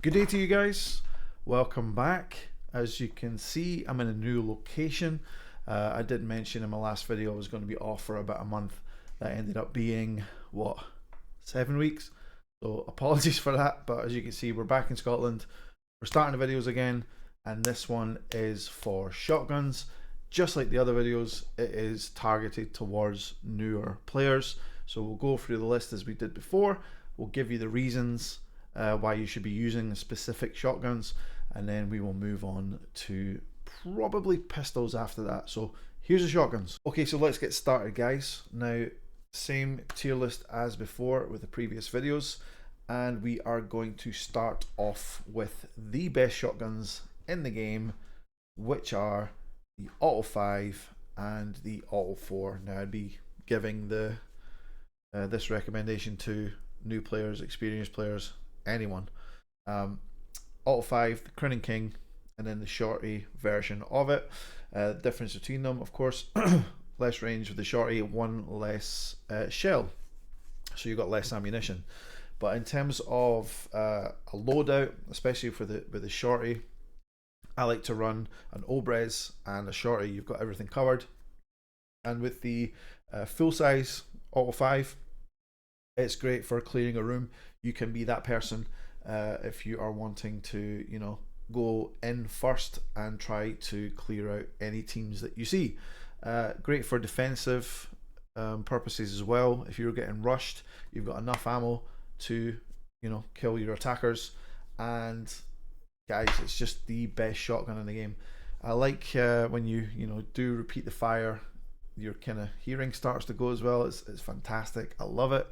Good day to you guys. Welcome back. As you can see, I'm in a new location. I did mention in my last video I was going to be off for about a month. That ended up being, what, 7 weeks? So apologies for that, but as you can see, we're back in Scotland. We're starting the videos again, and this one is for shotguns. Just like the other videos, it is targeted towards newer players. So we'll go through the list as we did before. We'll give you the reasons why you should be using specific shotguns, and then we will move on to probably pistols after that. So here's the shotguns. Okay, so let's get started, guys. Now, same tier list as before with the previous videos, and we are going to start off with the best shotguns in the game, which are the Auto 5 and the Auto 4. Now, I'd be giving the this recommendation to new players, experienced players, anyone. Auto 5, the Crytek King, and then the Shorty version of it. Difference between them, of course, less range with the Shorty, one less shell, so you've got less ammunition. But in terms of a loadout, especially for the Shorty, I like to run an Obres and a Shorty. You've got everything covered. And with the full size Auto 5, it's great for clearing a room. You can be that person if you are wanting to, you know, go in first and try to clear out any teams that you see. Great for defensive purposes as well. If you're getting rushed, you've got enough ammo to, you know, kill your attackers. And guys, it's just the best shotgun in the game. I like when you do repeat the fire, your kind of hearing starts to go as well. It's fantastic. I love it.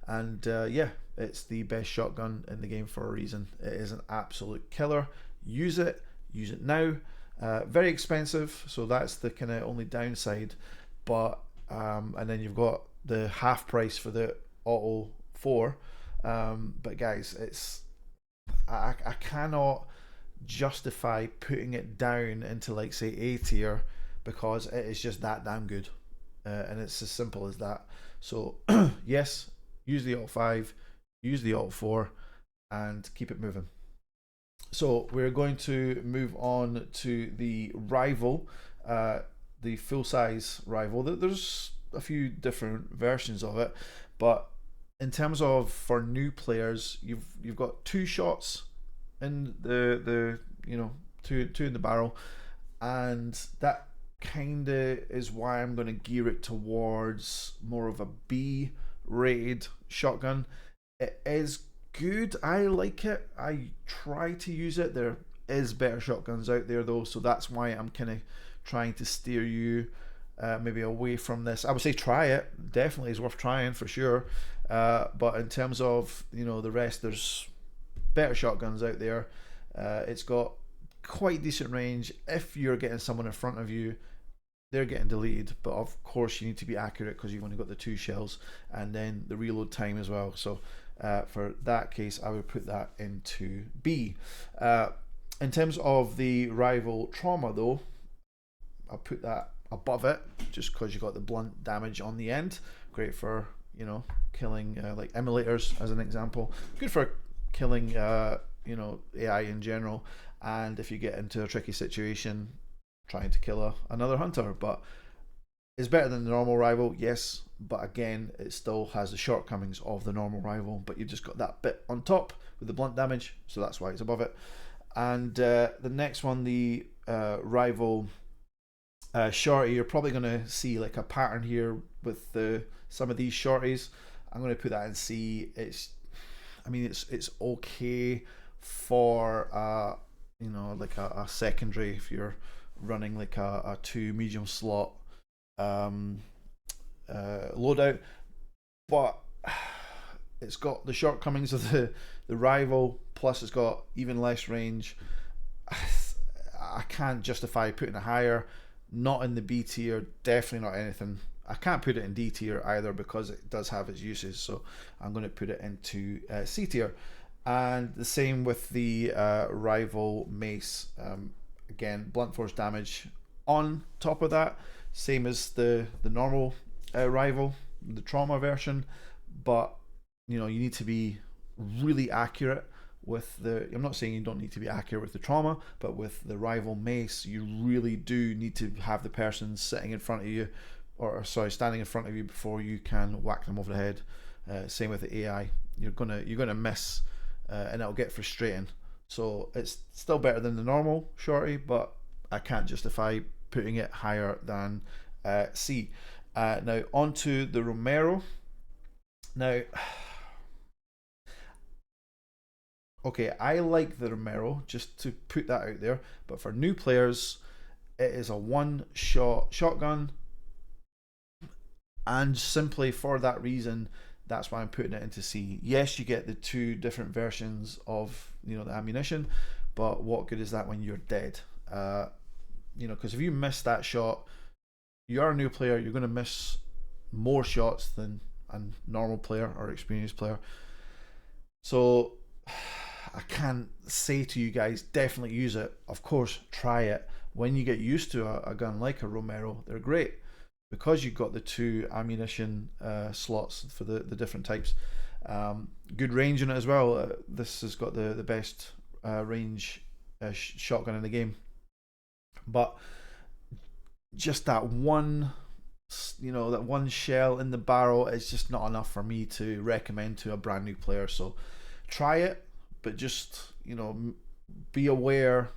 And yeah, it's the best shotgun in the game for a reason. It is an absolute killer. Use it now. Very expensive, so that's the kind of only downside. But and then you've got the half price for the Auto 4. But guys, it's I cannot justify putting it down into, like, say, A tier, because it is just that damn good. And it's as simple as that. So yes, use the Auto 5, use the Auto 4, and keep it moving. So we're going to move on to the rival, the full-size rival. There's a few different versions of it, but in terms of for new players, you've got two shots in the two in the barrel, and that kind of is why I'm going to gear it towards more of a B rated shotgun. It is good. I like it. I try to use it. There is better shotguns out there though, so that's why I'm kind of trying to steer you maybe away from this. I would say try it. Definitely is worth trying for sure. But in terms of, you know, the rest, there's better shotguns out there. It's got quite decent range. If you're getting someone in front of you, they're getting deleted, but of course you need to be accurate because you've only got the 2 shells, and then the reload time as well. So for that case, I would put that into B. In terms of the rival trauma though, I'll put that above it, just because you got the blunt damage on the end. Great for, you know, killing like emulators as an example. Good for killing you know, AI in general, and if you get into a tricky situation trying to kill another hunter. But it's better than the normal rival, yes, but again, it still has the shortcomings of the normal rival, but you've just got that bit on top with the blunt damage, so that's why it's above it. And the next one, the rival Shorty, you're probably going to see like a pattern here with some of these Shorties. I'm going to put that in C. I mean, it's okay for you know, like a secondary if you're running like a 2 medium slot loadout, but it's got the shortcomings of the rival, plus it's got even less range. I can't justify putting it higher. Not in the B tier, definitely not anything. I can't put it in D tier either because it does have its uses, so I'm going to put it into C tier. And the same with the rival Mace. Again, blunt force damage on top of that, same as the normal rival, the trauma version, but you know, you need to be really accurate with the, I'm not saying you don't need to be accurate with the trauma, but with the rival Mace, you really do need to have the person sitting in front of you, or sorry, standing in front of you before you can whack them over the head. Same with the AI. You're gonna miss, and it'll get frustrating. So it's still better than the normal Shorty, but I can't justify putting it higher than C. Now onto the Romero. Now, okay, I like the Romero, just to put that out there, but for new players, it is a one-shot shotgun, and simply for that reason, that's why I'm putting it into C. Yes, you get the two different versions of, you know, the ammunition, but what good is that when you're dead? You know, because if you miss that shot, you're a new player, you're going to miss more shots than a normal player or experienced player. So I can't say to you guys, definitely use it. Of course, try it. When you get used to a gun like a Romero, they're great because you've got the two ammunition slots for the different types. Good range in it as well. This has got the best range shotgun in the game. But just that one, you know, that one shell in the barrel is just not enough for me to recommend to a brand new player. So try it, but just, you know, be aware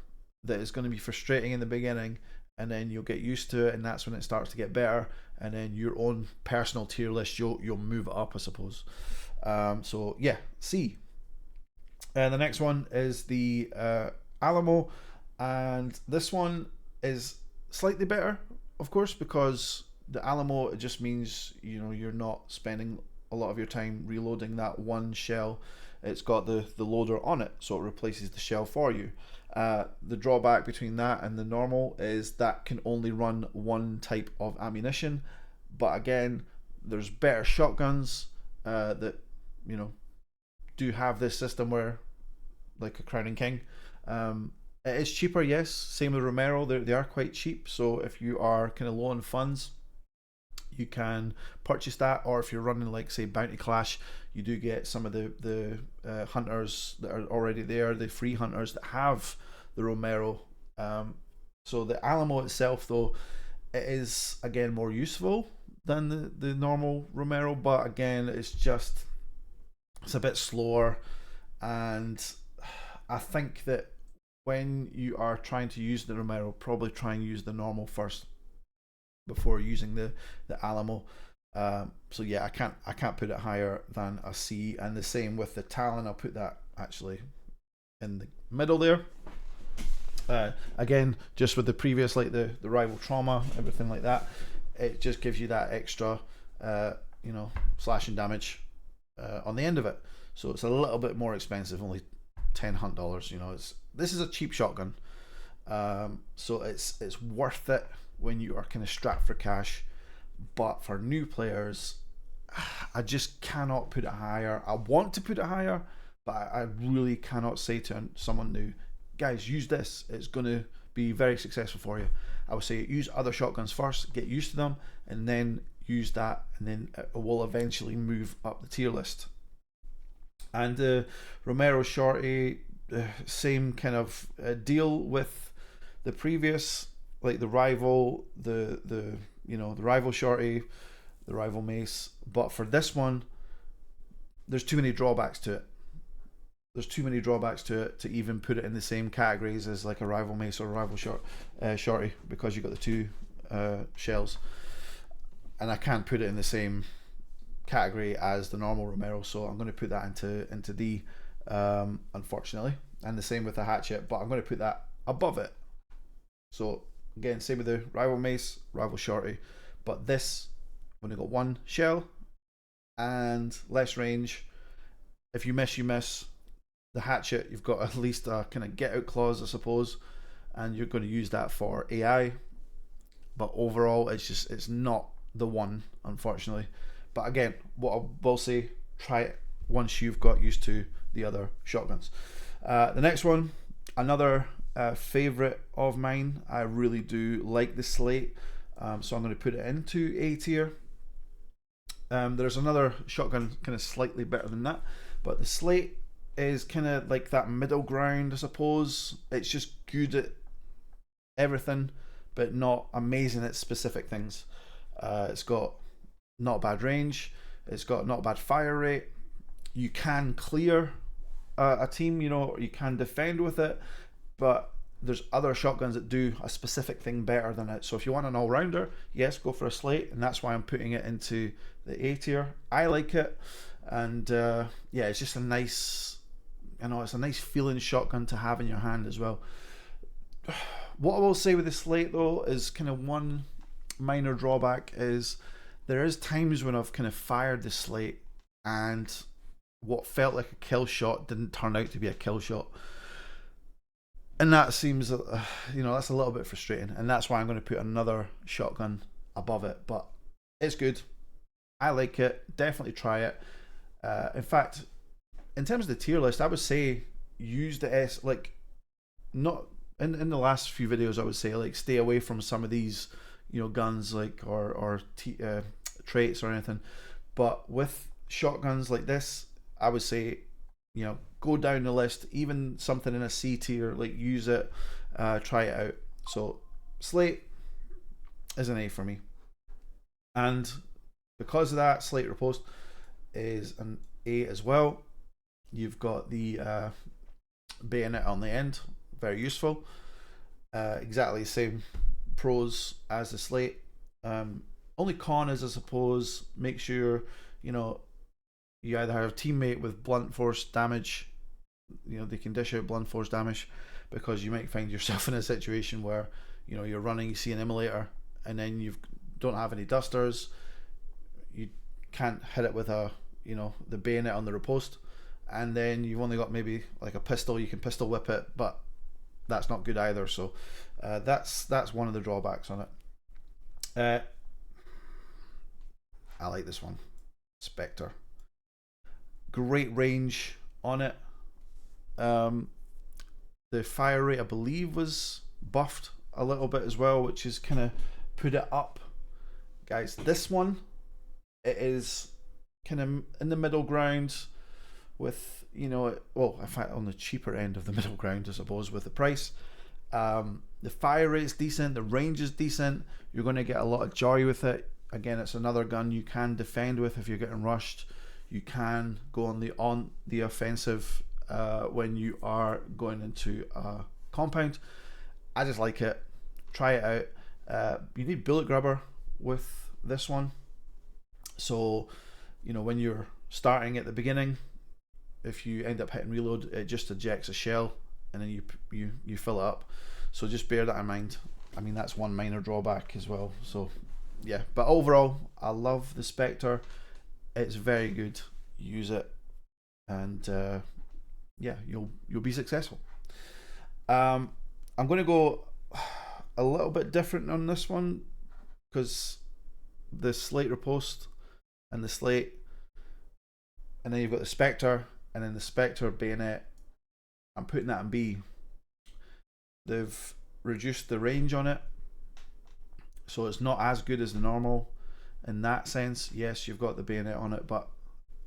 that it's going to be frustrating in the beginning, and then you'll get used to it, and that's when it starts to get better, and then your own personal tier list, you'll move it up, I suppose. So yeah, C. The next one is the Alamo, and this one is slightly better, of course, because the Alamo, it just means, you know, you're not spending a lot of your time reloading that one shell. It's got the loader on it, so it replaces the shell for you. The drawback between that and the normal is that can only run one type of ammunition, but again, there's better shotguns that, you know, do have this system where, like a Crown and King, it is cheaper, yes. Same with Romero, they are quite cheap. So if you are kind of low on funds, you can purchase that, or if you're running like say Bounty Clash, you do get some of the hunters that are already there, the free hunters that have the Romero. So the Alamo itself, though, it is again more useful than the normal Romero, but again, it's a bit slower, and I think that when you are trying to use the Romero, probably try and use the normal first before using the Alamo. So yeah, I can't put it higher than a C, and the same with the Talon. I'll put that actually in the middle there. Again, just with the previous, like the rival trauma, everything like that, it just gives you that extra, you know, slashing damage on the end of it. So it's a little bit more expensive, only $10. You know, this is a cheap shotgun, so it's worth it when you are kind of strapped for cash. But for new players, I just cannot put it higher. I want to put it higher, but I really cannot say to someone new, guys, use this, it's going to be very successful for you. I would say use other shotguns first, get used to them, and then use that, and then it will eventually move up the tier list. And Romero Shorty, same kind of deal with the previous, like the rival, the you know, the rival Shorty, the rival Mace. But for this one, there's too many drawbacks to it. There's too many drawbacks to it to even put it in the same categories as like a rival Mace or a rival Shorty, because you've got the two shells, and I can't put it in the same category as the normal Romero, so I'm going to put that into D, unfortunately. And the same with the Hatchet, but I'm going to put that above it. So again, same with the rival Mace, rival Shorty, but this only got one shell and less range. If you miss, you miss. The Hatchet, you've got at least a kind of get out clause, I suppose, and you're going to use that for AI, but overall it's not the one, unfortunately. But again, what I will say, try it once you've got used to the other shotguns. The next one, another favorite of mine. I really do like the Slate, so I'm going to put it into A tier. There's another shotgun kind of slightly better than that, but the Slate, is kind of like that middle ground, I suppose. It's just good at everything, but not amazing at specific things. It's got not bad range. It's got not bad fire rate. You can clear a team, you know, you can defend with it, but there's other shotguns that do a specific thing better than it. So if you want an all-rounder, yes, go for a Slate, and that's why I'm putting it into the A tier. I like it, and yeah, it's just a nice, you know, it's a nice feeling shotgun to have in your hand as well. What I will say with the Slate though is kind of one minor drawback is there is times when I've kind of fired the Slate and what felt like a kill shot didn't turn out to be a kill shot. And that seems, you know, that's a little bit frustrating. And that's why I'm going to put another shotgun above it. But it's good. I like it. Definitely try it. In fact, in terms of the tier list, I would say use the S, like, not in the last few videos, I would say, like, stay away from some of these, you know, guns, like, or traits or anything. But with shotguns like this, I would say, you know, go down the list, even something in a C tier, like use it, try it out. So Slate is an A for me, and because of that, Slate Riposte is an A as well. You've got the bayonet on the end, very useful. Exactly the same pros as the Slate. Only con is, I suppose, make sure, you know, you either have a teammate with blunt force damage, you know, they can dish out blunt force damage, because you might find yourself in a situation where, you know, you're running, you see an immolator, and then you don't have any dusters, you can't hit it with a, you know, the bayonet on the riposte, and then you've only got maybe like a pistol, you can pistol whip it, but that's not good either. So that's one of the drawbacks on it. I like this one, Specter. Great range on it. The fire rate, I believe, was buffed a little bit as well, which is kind of put it up. Guys, this one, it is kind of in the middle ground with, you know, well, in fact, on the cheaper end of the middle ground, I suppose, with the price. The fire rate's decent, the range is decent, you're going to get a lot of joy with it. Again, it's another gun you can defend with if you're getting rushed. You can go on the offensive when you are going into a compound. I just like it. Try it out. You need bullet grubber with this one. So, you know, when you're starting at the beginning, if you end up hitting reload, it just ejects a shell, and then you fill it up. So just bear that in mind. I mean, that's one minor drawback as well. So yeah, but overall, I love the Specter. It's very good. Use it, and yeah, you'll be successful. I'm going to go a little bit different on this one, because the Slate Riposte and the Slate, and then you've got the Specter, and then the Specter bayonet, I'm putting that in B. They've reduced the range on it, so it's not as good as the normal in that sense. Yes, you've got the bayonet on it, but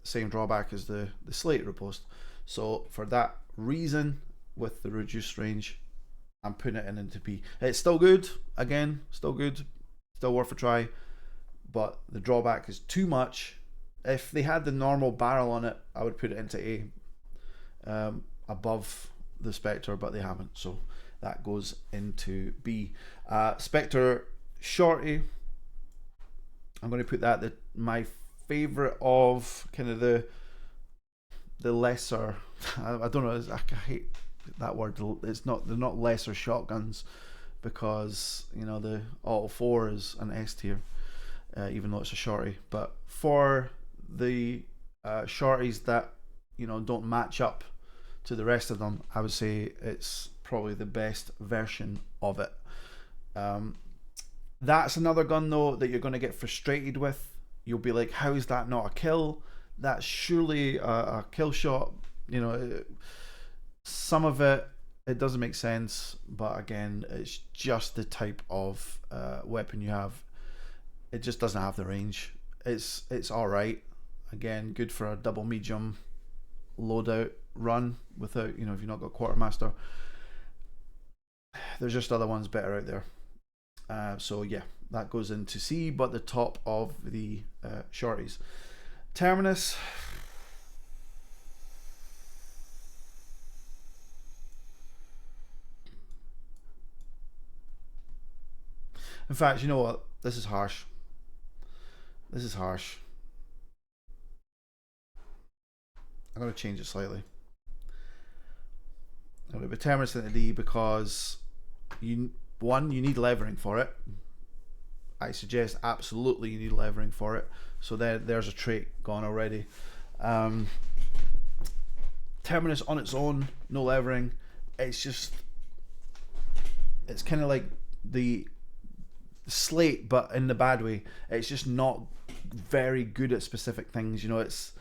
same drawback as the Slate Riposte. So for that reason, with the reduced range, I'm putting it into B. It's still good, again, still good, still worth a try, but the drawback is too much. If they had the normal barrel on it, I would put it into A, above the Specter, but they haven't, so that goes into B. Specter Shorty, I'm going to put that my favorite of kind of the lesser, I don't know, I hate that word, it's not, they're not lesser shotguns, because, you know, the Auto 4 is an S tier, even though it's a Shorty. But for the shorties that, you know, don't match up to the rest of them, I would say it's probably the best version of it. That's another gun though that you're going to get frustrated with. You'll be like, how is that not a kill? That's surely a kill shot. You know, some of it doesn't make sense, but again, it's just the type of weapon you have. It just doesn't have the range. It's all right. Again, good for a double medium loadout run without, you know, if you've not got quartermaster. There's just other ones better out there. So yeah, that goes into C, but the top of the shorties. Terminus. In fact, you know what? This is harsh. This is harsh. I'm going to change it slightly. I'm going to put Terminus into D because you need levering for it. I suggest absolutely you need levering for it. So there's a trait gone already. Terminus on its own, no levering. It's kind of like the Slate, but in the bad way. It's just not very good at specific things. You know, it's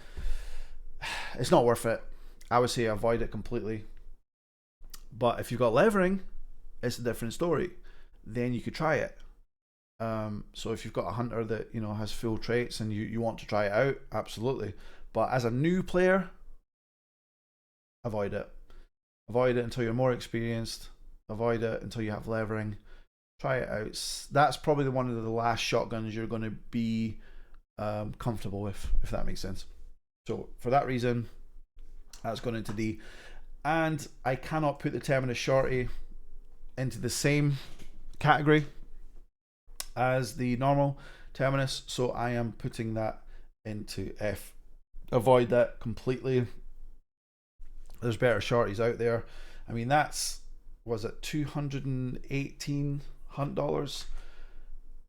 not worth it. I would say avoid it completely. But if you've got levering, it's a different story. Then you could try it. So if you've got a hunter that, you know, has full traits and you want to try it out, absolutely. But as a new player, avoid it. Avoid it until you're more experienced. Avoid it until you have levering. Try it out. That's probably one of the last shotguns you're going to be comfortable with, if that makes sense. So for that reason, that's gone into D. And I cannot put the Terminus Shorty into the same category as the normal Terminus, so I am putting that into F. Avoid that completely. There's better shorties out there. I mean, was it $218 hunt dollars?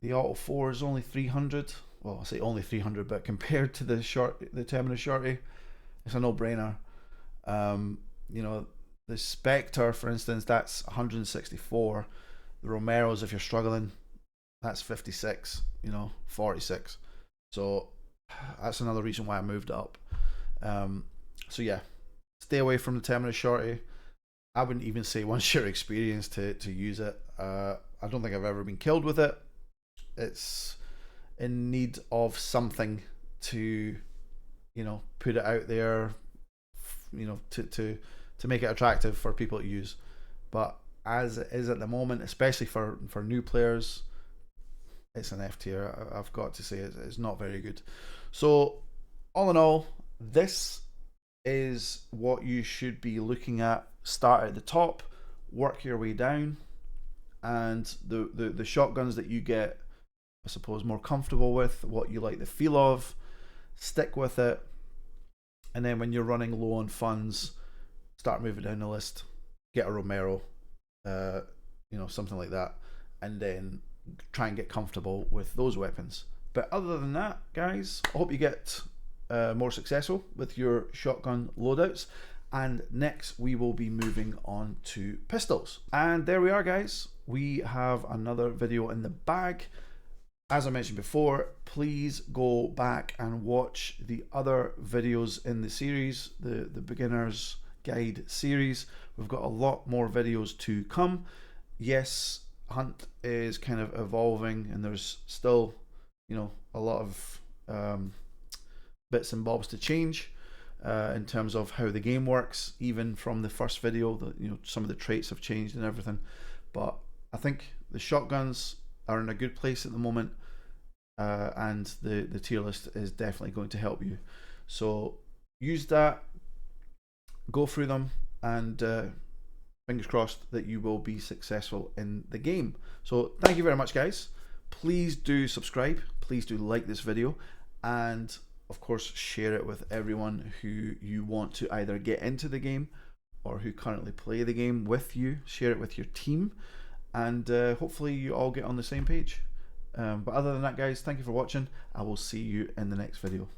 The Auto 4 is only 300. Well, I say only 300, but compared to the Terminus Shorty, it's a no-brainer. You know, the Specter, for instance, that's 164. The Romeros, if you're struggling, that's 56. You know, 46. So that's another reason why I moved up. So yeah, stay away from the Terminus Shorty. I wouldn't even say once you're experienced to use it. I don't think I've ever been killed with it. It's in need of something to, you know, put it out there, you know, to make it attractive for people to use. But as it is at the moment, especially for new players, it's an F tier. I've got to say it's not very good. So all in all, this is what you should be looking at. Start at the top, work your way down, and the shotguns that you get, I suppose, more comfortable with, what you like the feel of, stick with it. And then when you're running low on funds, start moving down the list, get a Romero, you know, something like that, and then try and get comfortable with those weapons. But other than that, guys, I hope you get more successful with your shotgun loadouts. And next we will be moving on to pistols. And there we are, guys. We have another video in the bag. As I mentioned before, please go back and watch the other videos in the series, the beginner's guide series. We've got a lot more videos to come. Yes, Hunt is kind of evolving, and there's still, you know, a lot of bits and bobs to change in terms of how the game works. Even from the first video, you know, some of the traits have changed and everything. But I think the shotguns are in a good place at the moment, and the tier list is definitely going to help you. So use that, go through them, and fingers crossed that you will be successful in the game. So thank you very much, guys. Please do subscribe, please do like this video, and of course share it with everyone who you want to either get into the game or who currently play the game with you. Share it with your team, and hopefully you all get on the same page. But other than that, guys, thank you for watching. I will see you in the next video.